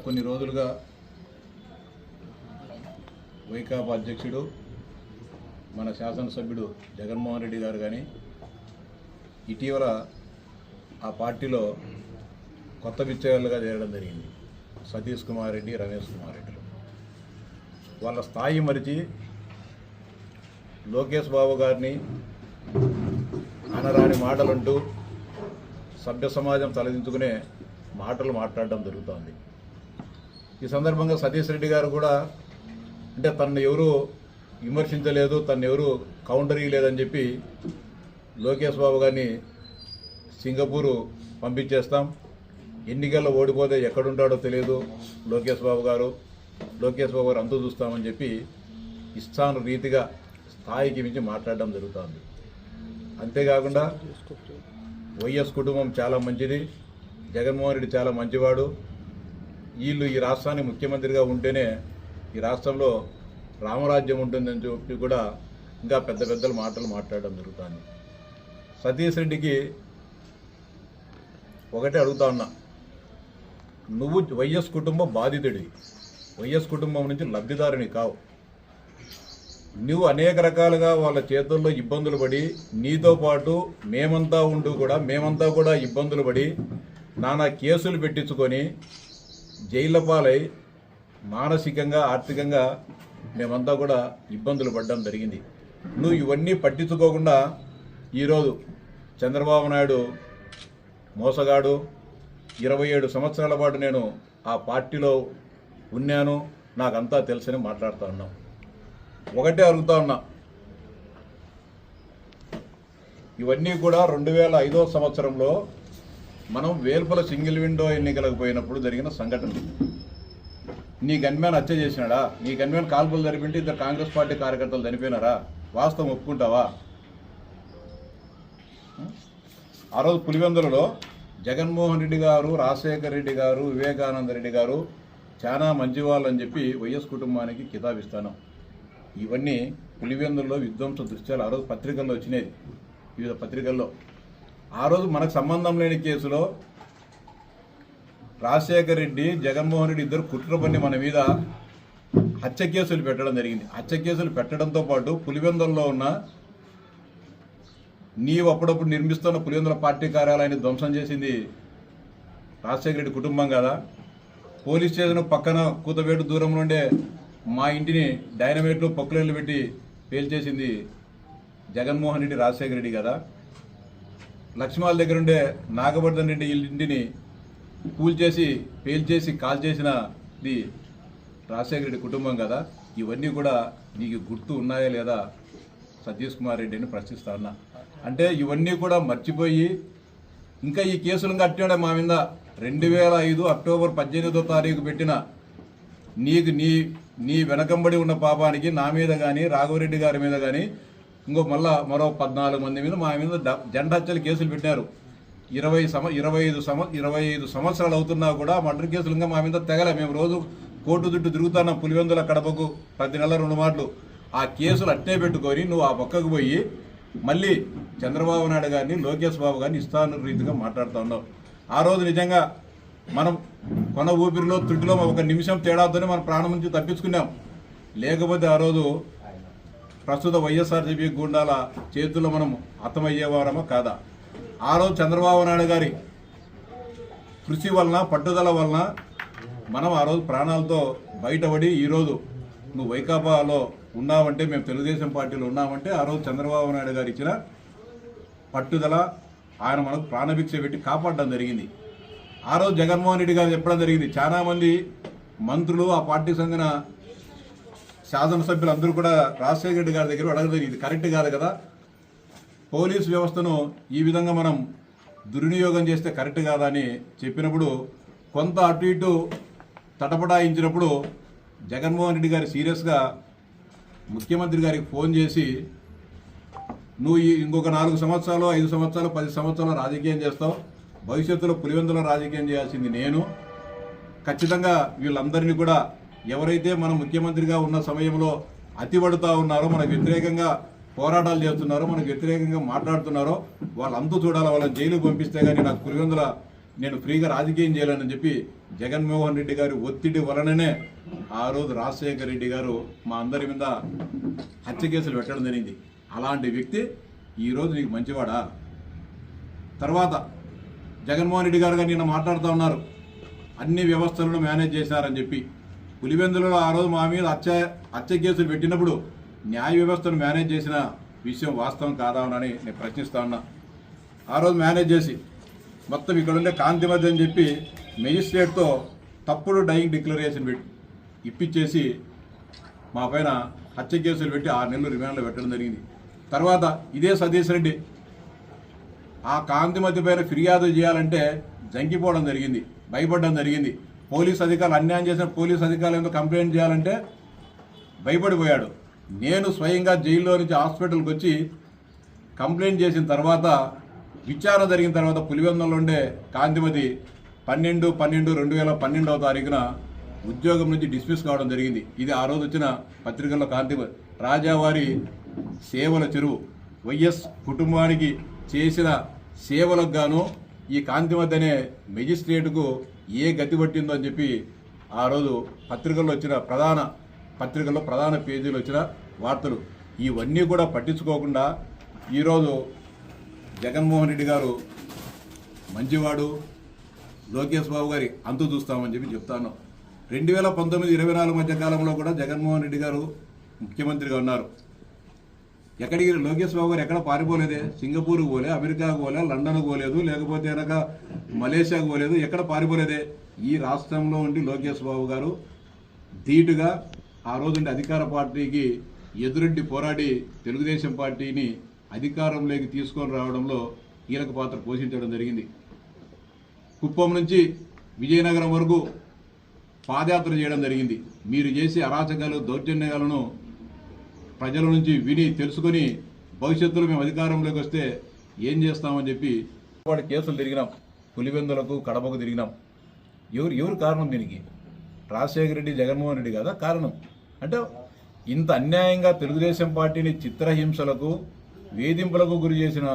కొన్ని రోజులుగా వైకాపా అధ్యక్షుడు మన శాసనసభ్యుడు జగన్మోహన్ రెడ్డి గారు కానీ ఇటీవల ఆ పార్టీలో కొత్త బిచ్చగాళ్ళుగా చేరడం జరిగింది. సతీష్ కుమార్ రెడ్డి, రమేష్ కుమార్ రెడ్డిలు వాళ్ళ స్థాయి మరిచి లోకేష్ బాబు గారిని అనరాని మాటలంటూ సభ్య సమాజం తలదించుకునే మాటలు మాట్లాడడం జరుగుతోంది. ఈ సందర్భంగా సతీష్ రెడ్డి గారు కూడా అంటే తనను ఎవరు విమర్శించలేదు, తను ఎవరు కౌంటర్ ఇవ్వలేదని చెప్పి లోకేష్ బాబు గారిని సింగపూరు పంపించేస్తాం, ఎన్నికల్లో ఓడిపోతే ఎక్కడుంటాడో తెలియదు లోకేష్ బాబు గారు అంతు చూస్తామని చెప్పి ఇష్టాను రీతిగా స్థాయికి మించి మాట్లాడడం జరుగుతుంది. అంతేకాకుండా వైఎస్ కుటుంబం చాలా మంచిది, జగన్మోహన్ రెడ్డి చాలా మంచివాడు, వీళ్ళు ఈ రాష్ట్రానికి ముఖ్యమంత్రిగా ఉంటేనే ఈ రాష్ట్రంలో రామరాజ్యం ఉంటుందని చెప్పి కూడా ఇంకా పెద్దలు మాటలు మాట్లాడడం జరుగుతుంది. సతీష్ రెడ్డికి ఒకటే అడుగుతా ఉన్నా, నువ్వు వైఎస్ కుటుంబం బాధితుడివి, వైఎస్ కుటుంబం నుంచి లబ్ధిదారుని కావు. నువ్వు అనేక రకాలుగా వాళ్ళ చేతుల్లో ఇబ్బందులు పడి నీతో పాటు మేమంతా కూడా ఇబ్బందులు పడి నానా కేసులు పెట్టించుకొని జైళ్ళ పాలై మానసికంగా ఆర్థికంగా మేమంతా కూడా ఇబ్బందులు పడడం జరిగింది. నువ్వు ఇవన్నీ పట్టించుకోకుండా ఈరోజు చంద్రబాబు నాయుడు మోసగాడు, 27 సంవత్సరాల పాటు నేను ఆ పార్టీలో ఉన్నాను, నాకంతా తెలుసని మాట్లాడుతూ ఉన్నాం. ఒకటే అడుగుతా ఉన్నా, ఇవన్నీ కూడా 2005వ సంవత్సరంలో మనం వేల్పుల సింగిల్ విండో ఎన్నికలకు పోయినప్పుడు జరిగిన సంఘటన. నీ గన్మ్యాన్ హత్య చేసినాడా? నీ గన్మ్యాన్ కాల్పులు జరిపింటే ఇద్దరు కాంగ్రెస్ పార్టీ కార్యకర్తలు చనిపోయినారా? వాస్తవం ఒప్పుకుంటావా? ఆ రోజు పులివెందులలో జగన్మోహన్ రెడ్డి గారు, రాజశేఖర రెడ్డి గారు, వివేకానంద రెడ్డి గారు చాలా మంచివాళ్ళు అని చెప్పి వైఎస్ కుటుంబానికి కితాబిస్తాను. ఇవన్నీ పులివెందుల్లో విధ్వంస దృశ్యాలు ఆ రోజు పత్రికల్లో వచ్చినాయి, వివిధ పత్రికల్లో. ఆ రోజు మనకు సంబంధం లేని కేసులో రాజశేఖర రెడ్డి, జగన్మోహన్ రెడ్డి ఇద్దరు కుట్ర పన్ని మన మీద హత్య కేసులు పెట్టడం జరిగింది. హత్య కేసులు పెట్టడంతో పాటు పులివెందుల్లో ఉన్న నీవు అప్పుడప్పుడు నిర్మిస్తున్న పులివెందుల పార్టీ కార్యాలయాన్ని ధ్వంసం చేసింది రాజశేఖర రెడ్డి కుటుంబం కదా. పోలీస్ స్టేషన్ పక్కన కూతవేటు దూరంలో ఉండే మా ఇంటిని డైనమైట్లు పొక్కులేళ్ళు పెట్టి పేల్చేసింది జగన్మోహన్ రెడ్డి, రాజశేఖర రెడ్డి కదా. లక్ష్మాల దగ్గర ఉండే నాగవర్ధన్ రెడ్డి ఇంటిని కూల్చేసి పేల్చేసి కాల్చేసినది రాజశేఖర రెడ్డి కుటుంబం కదా. ఇవన్నీ కూడా నీకు గుర్తు ఉన్నాయా లేదా సతీష్ కుమార్ రెడ్డి అని ప్రశ్నిస్తా ఉన్నా. అంటే ఇవన్నీ కూడా మర్చిపోయి ఇంకా ఈ కేసులు కట్టాడే మా మీద 2005 అక్టోబర్ 18వ తారీఖు పెట్టిన నీకు నీ వెనకంబడి ఉన్న పాపానికి నా మీద కానీ రాఘవరెడ్డి గారి మీద కానీ మరో 14 మంది మీద మా మీద జెండా హత్యలు కేసులు పెట్టారు. 25 సంవత్సరాలు అవుతున్నా కూడా మర్డర్ కేసులు ఇంకా మా మీద తెగలే. మేము రోజు కోర్టు చుట్టూ తిరుగుతున్నాం, పులివెందుల కడపకు ప్రతి నెల 2 మాటలు. ఆ కేసులు అట్టే పెట్టుకొని నువ్వు ఆ పక్కకు పోయి మళ్ళీ చంద్రబాబు నాయుడు గారిని, లోకేష్ బాబు గారిని ఇష్టాను రీతిగా మాట్లాడుతూ ఉన్నావు. ఆ రోజు నిజంగా మనం కొన ఊపిరిలో త్రుటిలో 1 నిమిషం తేడాతోనే మన ప్రాణం నుంచి తప్పించుకున్నాం. లేకపోతే ఆ రోజు ప్రస్తుత వైఎస్ఆర్సీపీ గుండాల చేతుల్లో మనం హతమయ్యేవారమా కాదా? ఆ రోజు చంద్రబాబు నాయుడు గారి కృషి వలన, పట్టుదల వలన మనం ఆ రోజు ప్రాణాలతో బయటపడి ఈరోజు నువ్వు వైకాపాలో ఉన్నావంటే, మేము తెలుగుదేశం పార్టీలో ఉన్నామంటే ఆ రోజు చంద్రబాబు నాయుడు గారు ఇచ్చిన పట్టుదల, ఆయన మనకు ప్రాణభిక్ష పెట్టి కాపాడడం జరిగింది. ఆ రోజు జగన్మోహన్ రెడ్డి గారు చెప్పడం జరిగింది. చాలామంది మంత్రులు, ఆ పార్టీకి చెందిన శాసనసభ్యులు అందరూ కూడా రాజశేఖర రెడ్డి గారి దగ్గర అడగలేదు, ఇది కరెక్ట్ కాదు కదా, పోలీస్ వ్యవస్థను ఈ విధంగా మనం దుర్వినియోగం చేస్తే కరెక్ట్ కాదా అని చెప్పినప్పుడు కొంత అటు ఇటు తటపటాయించినప్పుడు జగన్మోహన్ రెడ్డి గారు సీరియస్గా ముఖ్యమంత్రి గారికి ఫోన్ చేసి, నువ్వు ఇంకొక 4 సంవత్సరాలు, 5 సంవత్సరాలు, 10 సంవత్సరాలు రాజకీయం చేస్తావు, భవిష్యత్తులో పులివెందులో రాజకీయం చేయాల్సింది నేను, ఖచ్చితంగా వీళ్ళందరినీ కూడా ఎవరైతే మన ముఖ్యమంత్రిగా ఉన్న సమయంలో అతిపడుతూ ఉన్నారో, మనకు వ్యతిరేకంగా పోరాటాలు చేస్తున్నారో, మనకు వ్యతిరేకంగా మాట్లాడుతున్నారో వాళ్ళంతా చూడాలి, వాళ్ళని జైలుకు పంపిస్తే కానీ నాకు పులివెందుల నేను ఫ్రీగా రాజకీయం చేయాలని చెప్పి జగన్మోహన్ రెడ్డి గారి ఒత్తిడి వలననే ఆ రోజు రాజశేఖర రెడ్డి గారు మా అందరి మీద హత్య కేసులు పెట్టడం జరిగింది. అలాంటి వ్యక్తి ఈరోజు నీకు మంచివాడా? తర్వాత జగన్మోహన్ రెడ్డి గారు నిన్న మాట్లాడుతూ ఉన్నారు, అన్ని వ్యవస్థలను మేనేజ్ చేశారని చెప్పి. పులివెందులలో ఆ రోజు మా మీద హత్య కేసులు పెట్టినప్పుడు న్యాయ వ్యవస్థను మేనేజ్ చేసిన విషయం వాస్తవం కాదా అని నేను ప్రశ్నిస్తా ఉన్నా. ఆ రోజు మేనేజ్ చేసి మొత్తం ఇక్కడ ఉండే కాంతిమతి అని చెప్పి మెజిస్ట్రేట్తో తప్పుడు డైయింగ్ డిక్లరేషన్ ఇప్పించేసి మా పైన హత్య కేసులు పెట్టి 6 నెలలు రిమాండ్లో పెట్టడం జరిగింది. తర్వాత ఇదే సతీష్ రెడ్డి ఆ కాంతిమతి పైన ఫిర్యాదు చేయాలంటే జంకిపోవడం జరిగింది, భయపడడం జరిగింది. పోలీస్ అధికారులు అన్యాయం చేసిన పోలీస్ అధికారులు ఏదో కంప్లైంట్ చేయాలంటే భయపడిపోయాడు. నేను స్వయంగా జైల్లో నుంచి హాస్పిటల్కి వచ్చి కంప్లైంట్ చేసిన తర్వాత విచారణ జరిగిన తర్వాత పులివెందులలో ఉండే కాంతిమతి 12/12/2012 తారీఖున ఉద్యోగం నుంచి డిస్మిస్ కావడం జరిగింది. ఇది ఆ రోజు వచ్చిన పత్రికల్లో కాంతిమతి రాజావారి సేవల చెరువు వైఎస్ కుటుంబానికి చేసిన సేవలకు గాను ఈ కాంతిమతి అనే మెజిస్ట్రేటుకు ఏ గతి పట్టిందో అని చెప్పి ఆ రోజు పత్రికల్లో ప్రధాన పేజీలు వచ్చిన వార్తలు. ఇవన్నీ కూడా పట్టించుకోకుండా ఈరోజు జగన్మోహన్ రెడ్డి గారు మంచివాడు, లోకేష్ బాబు గారి అంతు చూస్తామని చెప్పి చెప్తాను. 2019-24 మధ్య కాలంలో కూడా జగన్మోహన్ రెడ్డి గారు ముఖ్యమంత్రిగా ఉన్నారు. ఎక్కడికి లోకేష్ బాబు గారు ఎక్కడ పారిపోలేదే. సింగపూర్కి పోలే, అమెరికాకు పోలే, లండన్కు పోలేదు, లేకపోతే కనుక మలేషియాకు పోలేదు, ఎక్కడ పారిపోలేదే. ఈ రాష్ట్రంలో ఉండి లోకేష్ బాబు గారు ధీటుగా ఆ రోజుండి అధికార పార్టీకి ఎదురెడ్డి పోరాడి తెలుగుదేశం పార్టీని అధికారంలోకి తీసుకొని రావడంలో కీలక పాత్ర పోషించడం జరిగింది. కుప్పం నుంచి విజయనగరం వరకు పాదయాత్ర చేయడం జరిగింది. మీరు చేసే అరాచకాలు, దౌర్జన్యాలను ప్రజల నుంచి విని తెలుసుకొని భవిష్యత్తులో మేము అధికారంలోకి వస్తే ఏం చేస్తామని చెప్పి వాడి కేసులు తిరిగినాం. పులివెందులకు, కడపకు తిరిగినాం. ఎవరు కారణం దీనికి? రాజశేఖర రెడ్డి, జగన్మోహన్ రెడ్డి కాదా కారణం? అంటే ఇంత అన్యాయంగా తెలుగుదేశం పార్టీని చిత్రహింసలకు, వేధింపులకు గురి చేసిన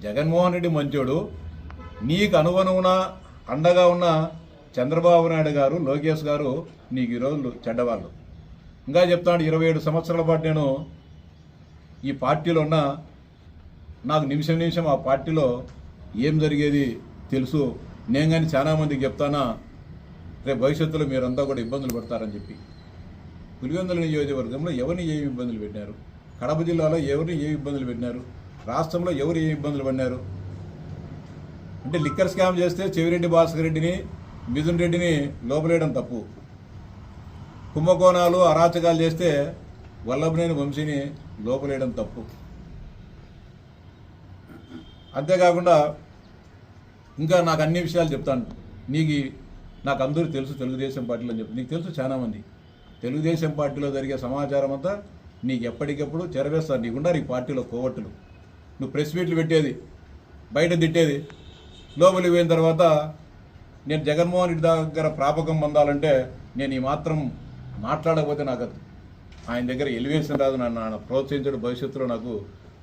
జగన్మోహన్ రెడ్డి మంచోడు, నీకు అనుగుణమున అండగా ఉన్న చంద్రబాబు నాయుడు గారు, లోకేష్ గారు నీకు ఈరోజు చెడ్డవాళ్ళు. ఇంకా చెప్తాను, 27 సంవత్సరాల పాటు నేను ఈ పార్టీలో ఉన్నా, నాకు నిమిషం ఆ పార్టీలో ఏం జరిగేది తెలుసు. నేను కానీ చాలామందికి చెప్తానా, రేపు భవిష్యత్తులో మీరంతా కూడా ఇబ్బందులు పడతారని చెప్పి. పులివెందుల నియోజకవర్గంలో ఎవరిని ఏమి ఇబ్బందులు పెట్టినారు? కడప జిల్లాలో ఎవరిని ఏమి ఇబ్బందులు పెట్టినారు? రాష్ట్రంలో ఎవరు ఏమి ఇబ్బందులు పడినారు? అంటే లిక్కర్ స్కామ్ చేస్తే చెవిరెడ్డి భాస్కర్ రెడ్డిని, మిథున్ రెడ్డిని లోపలేయడం తప్పు. కుంభకోణాలు, అరాచకాలు చేస్తే వల్లభనేని వంశీని లోపలేయడం తప్పు. అంతేకాకుండా ఇంకా నాకు అన్ని విషయాలు చెప్తాను. నాకు అందరూ తెలుసు తెలుగుదేశం పార్టీలో అని చెప్పి. నీకు తెలుసు చాలామంది తెలుగుదేశం పార్టీలో జరిగే సమాచారం అంతా నీకు ఎప్పటికప్పుడు చెరవేస్తారు. నీకున్నారు ఈ పార్టీలో కోవట్టులు. నువ్వు ప్రెస్ మీట్లు పెట్టేది, బయట తిట్టేది, లోపలికి పోయిన తర్వాత నేను జగన్మోహన్ రెడ్డి దగ్గర ప్రాపకం పొందాలంటే నేను ఈ మాత్రం మాట్లాడకపోతే నాకు ఆయన దగ్గర ఎలివేషన్ రాదు, నన్ను ప్రోత్సహించడు, భవిష్యత్తులో నాకు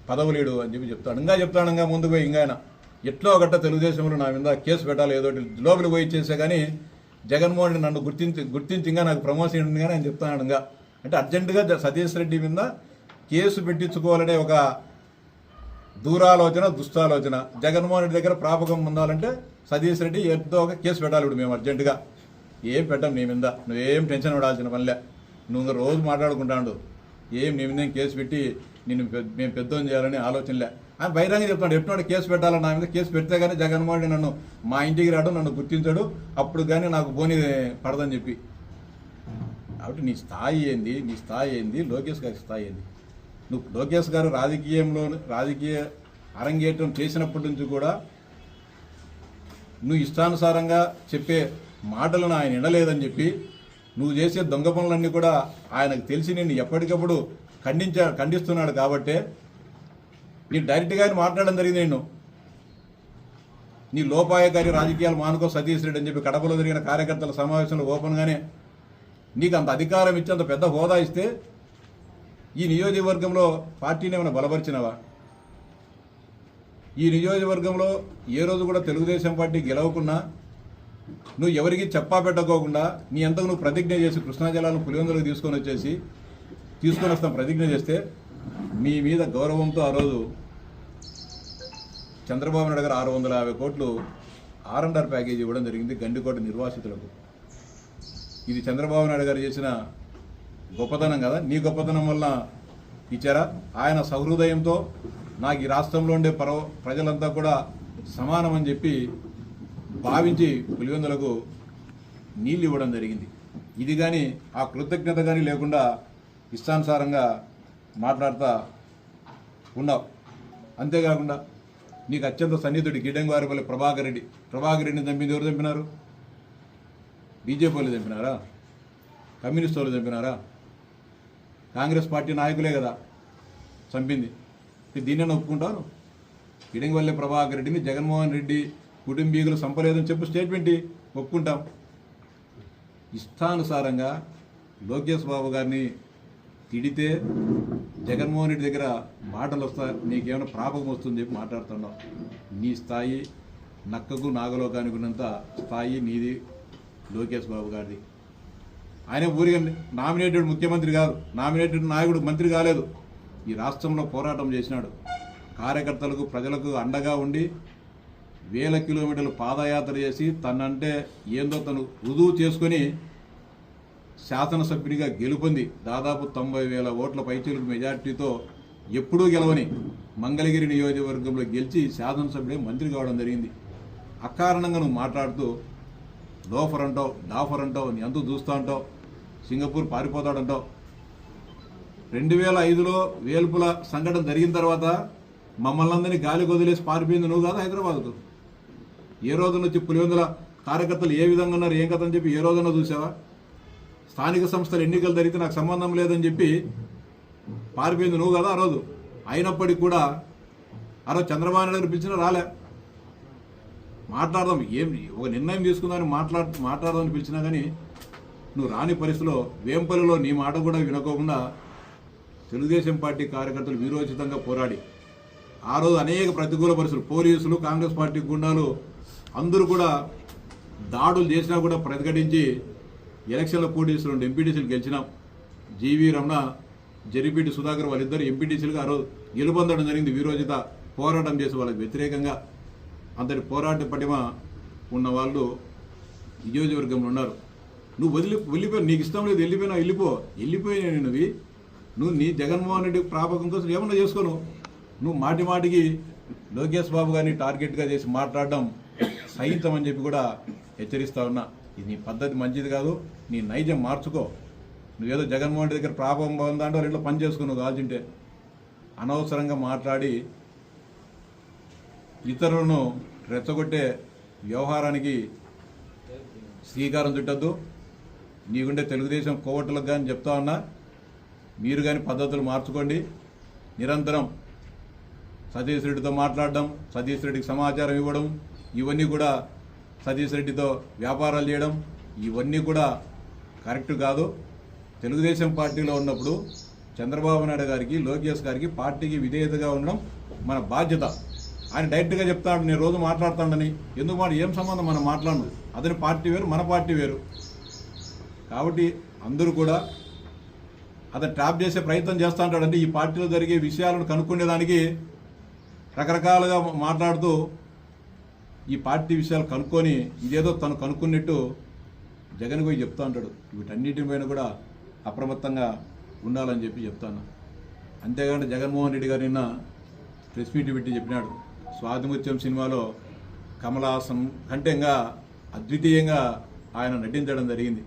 పదవులేడు అని చెప్పి చెప్తాడు. ఇంకా ముందుకు పోయి ఇంకా ఆయన ఎట్లో ఒకట తెలుగుదేశంలో నా మీద కేసు పెట్టాలి, ఏదో లోపలికి పోయి ఇచ్చేసే కానీ జగన్మోహన్ రెడ్డి నన్ను గుర్తించి ఇంకా నాకు ప్రమోషన్ ఉంది కానీ ఆయన చెప్తున్నాడు. ఇంకా అంటే అర్జెంటుగా సతీష్ రెడ్డి మీద కేసు పెట్టించుకోవాలనే ఒక దూరాలోచన, దుస్తాలోచన. జగన్మోహన్ రెడ్డి దగ్గర ప్రాపకం పొందాలంటే సతీష్ రెడ్డి ఎంతో ఒక కేసు పెట్టాలి. ఇప్పుడు మేము అర్జెంటుగా ఏం పెట్టాం నీ మీద, నువ్వేం టెన్షన్ పడాల్సిన పనిలే. నువ్వు రోజు మాట్లాడుకుంటాడు ఏం నీ మీద కేసు పెట్టి మేము పెద్దోని చేయాలని ఆలోచనలే. ఆయన బహిరంగ చెప్తాడు, ఎటువంటి కేసు పెట్టాలని. నా మీద కేసు పెడితే కానీ జగన్మోహన్ రెడ్డి నన్ను మా ఇంటికి రాడు, నన్ను గుర్తించాడు, అప్పుడు కానీ నాకు బోని పడదని చెప్పి. కాబట్టి నీ స్థాయి ఏంది, లోకేష్ గారి స్థాయి ఏంది? నువ్వు లోకేష్ గారు రాజకీయ అరంగేట్రం చేసినప్పటి నుంచి కూడా నువ్వు ఇష్టానుసారంగా చెప్పే మాటలను ఆయన వినలేదని చెప్పి, నువ్వు చేసే దొంగ పనులన్నీ కూడా ఆయనకు తెలిసి నిన్ను ఎప్పటికప్పుడు ఖండిస్తున్నాడు. కాబట్టే నీ డైరెక్ట్గా మాట్లాడడం జరిగింది. నీ లోపాయకారి రాజకీయాలు మానుకో సతీష్ రెడ్డి అని చెప్పి కడపలో జరిగిన కార్యకర్తల సమావేశంలో ఓపెన్గానే నీకు అంత అధికారం ఇచ్చి అంత పెద్ద హోదా ఇస్తే ఈ నియోజకవర్గంలో పార్టీని ఏమైనా బలపరిచినవా? ఈ నియోజకవర్గంలో ఏ రోజు కూడా తెలుగుదేశం పార్టీ గెలవకున్నా నువ్వు ఎవరికి చెప్పా పెట్టకోకుండా నీ అంతకు నువ్వు ప్రతిజ్ఞ చేసి కృష్ణా జలాలను పులివెందులకు తీసుకొని వస్తాం ప్రతిజ్ఞ చేస్తే మీ మీద గౌరవంతో ఆ రోజు చంద్రబాబు నాయుడు గారు 650 కోట్లు R&R ప్యాకేజీ ఇవ్వడం జరిగింది గండికోట నిర్వాసితులకు. ఇది చంద్రబాబు నాయుడు గారు చేసిన గొప్పతనం కదా. నీ గొప్పతనం వల్ల ఇచ్చారా? ఆయన సహృదయంతో నాకు ఈ రాష్ట్రంలో ఉండే ప్రజలంతా కూడా సమానం అని చెప్పి భావించి పులివెందులకు నీళ్ళు ఇవ్వడం జరిగింది. ఇది కానీ ఆ కృతజ్ఞత కానీ లేకుండా ఇష్టానుసారంగా మాట్లాడుతూ ఉన్నావు. అంతేకాకుండా నీకు అత్యంత సన్నిహితుడి గిడ్డంగివారిపల్లి ప్రభాకర్ రెడ్డిని చంపింది ఎవరు చంపినారు? బీజేపీ వాళ్ళు చంపినారా? కమ్యూనిస్ట్ వాళ్ళు చంపినారా? కాంగ్రెస్ పార్టీ నాయకులే కదా చంపింది. దీన్ని ఒప్పుకుంటాను? గిడ్డంగివల్లి ప్రభాకర్ రెడ్డిని జగన్మోహన్ రెడ్డి కుటుంబీకులు సంపలేదని చెప్పు స్టేట్మెంట్ ఒప్పుకుంటాం. ఇష్టానుసారంగా లోకేష్ బాబు గారిని తిడితే జగన్మోహన్ రెడ్డి దగ్గర మాటలు వస్తాయి, నీకేమైనా ప్రాపకం వస్తుంది చెప్పి మాట్లాడుతున్నావు. నీ స్థాయి నక్కకు నాగలోకానికి ఉన్నంత స్థాయి నీది లోకేష్ బాబు గారిది. ఆయన ఊరిగా నామినేటెడ్ ముఖ్యమంత్రి కాదు, నామినేటెడ్ నాయకుడు మంత్రి కాలేదు. ఈ రాష్ట్రంలో పోరాటం చేసినాడు. కార్యకర్తలకు ప్రజలకు అండగా ఉండి 1000 కిలోమీటర్లు పాదయాత్ర చేసి తనంటే ఏందో తను రుజువు చేసుకొని శాసనసభ్యునిగా గెలుపొంది దాదాపు 90,000 ఓట్ల పైచీలకు మెజార్టీతో ఎప్పుడూ గెలవని మంగళగిరి నియోజకవర్గంలో గెలిచి శాసనసభ్యుడే మంత్రి కావడం జరిగింది. అకారణంగా నువ్వు మాట్లాడుతూ లోఫర్ అంటావు, డాఫర్ అంటావు, నీ అంతు చూస్తూ అంటావు, సింగపూర్ పారిపోతాడంటావు. 2005లో వేల్పుల సంఘటన జరిగిన తర్వాత మమ్మల్ని అందరినీ గాలికి వదిలేసి పారిపోయింది నువ్వు కాదా హైదరాబాద్కు? ఏ రోజున వచ్చి పులివెందుల కార్యకర్తలు ఏ విధంగా ఉన్నారు ఏం కథని చెప్పి ఏ రోజున చూసావా? స్థానిక సంస్థల ఎన్నికలు జరిగితే నాకు సంబంధం లేదని చెప్పి పారిపోయింది నువ్వు కదా ఆ రోజు. అయినప్పటికీ కూడా ఆ రోజు చంద్రబాబు నాయుడు గారు పిలిచినా రాలే. మాట్లాడదాం, ఏం ఒక నిర్ణయం తీసుకుందామని మాట్లాడదామని పిలిచినా కానీ నువ్వు రాని పరిస్థితిలో వేంపల్లిలో నీ మాట కూడా వినుకోకుండా తెలుగుదేశం పార్టీ కార్యకర్తలు వీరోచితంగా పోరాడి ఆ రోజు అనేక ప్రతికూల పరిస్థితులు, పోలీసులు, కాంగ్రెస్ పార్టీ గుండాలు అందరూ కూడా దాడులు చేసినా కూడా ప్రతిఘటించి ఎలక్షన్ల పోటీ చేసిన 2 ఎంపీటీసీలు గెలిచినాం. జీవీ రమణ, జరిపీటి సుధాకర్ వాళ్ళిద్దరు ఎంపీటీసీలుగా ఆ రోజు గెలుపొందడం జరిగింది. వీరోచిత పోరాటం చేసి వాళ్ళకి వ్యతిరేకంగా అంతటి పోరాట పటిమ ఉన్న వాళ్ళు నియోజకవర్గంలో ఉన్నారు. నువ్వు వెళ్ళిపోయి నీకు ఇష్టం లేదు వెళ్ళిపోయినా నువ్వు నీ జగన్మోహన్ రెడ్డి ప్రాపకం కోసం ఏమన్నా చేసుకోను. నువ్వు మాటికి లోకేష్ బాబు గారిని టార్గెట్గా చేసి మాట్లాడడం సహితమని చెప్పి కూడా హెచ్చరిస్తా ఉన్నా. ఇది నీ పద్ధతి మంచిది కాదు. నీ నైజం మార్చుకో. నువ్వేదో జగన్మోహన్ రెడ్డి దగ్గర ప్రాపకం బాగుందంటే వాళ్ళు ఇంట్లో పని చేసుకుని నువ్వు కాల్చింటే అనవసరంగా మాట్లాడి ఇతరులను రెచ్చగొట్టే వ్యవహారానికి శ్రీకారం చుట్టద్దు. నీకుండే తెలుగుదేశం కోవట్లకు కానీ చెప్తా ఉన్నా, మీరు కానీ పద్ధతులు మార్చుకోండి. నిరంతరం సతీష్ రెడ్డితో మాట్లాడడం, సతీష్ రెడ్డికి సమాచారం ఇవ్వడం, ఇవన్నీ కూడా సతీష్ రెడ్డితో వ్యాపారాలు చేయడం ఇవన్నీ కూడా కరెక్ట్ కాదు. తెలుగుదేశం పార్టీలో ఉన్నప్పుడు చంద్రబాబు నాయుడు గారికి, లోకేష్ గారికి పార్టీకి విధేయతగా ఉండడం మన బాధ్యత. ఆయన డైరెక్ట్గా చెప్తాడు నేను రోజు మాట్లాడతాడని. ఎందుకు ఏం సంబంధం మనం మాట్లాడను? అతని పార్టీ వేరు, మన పార్టీ వేరు. కాబట్టి అందరూ కూడా అతను ట్రాప్ చేసే ప్రయత్నం చేస్తూ ఉంటాడంటే ఈ పార్టీలో జరిగే విషయాలను కనుక్కునేదానికి రకరకాలుగా మాట్లాడుతూ ఈ పార్టీ విషయాలు కనుక్కొని ఇదేదో తను కనుక్కున్నట్టు జగన్ పోయి చెప్తా ఉంటాడు. వీటన్నిటిపైన కూడా అప్రమత్తంగా ఉండాలని చెప్పి చెప్తాను. అంతేగాని జగన్మోహన్ రెడ్డి గారు నిన్న ప్రెస్ మీట్ పెట్టి చెప్పినాడు, స్వాతిముత్యం సినిమాలో కమల్ హాసన్ కంటే అద్వితీయంగా ఆయన నటించడం జరిగింది.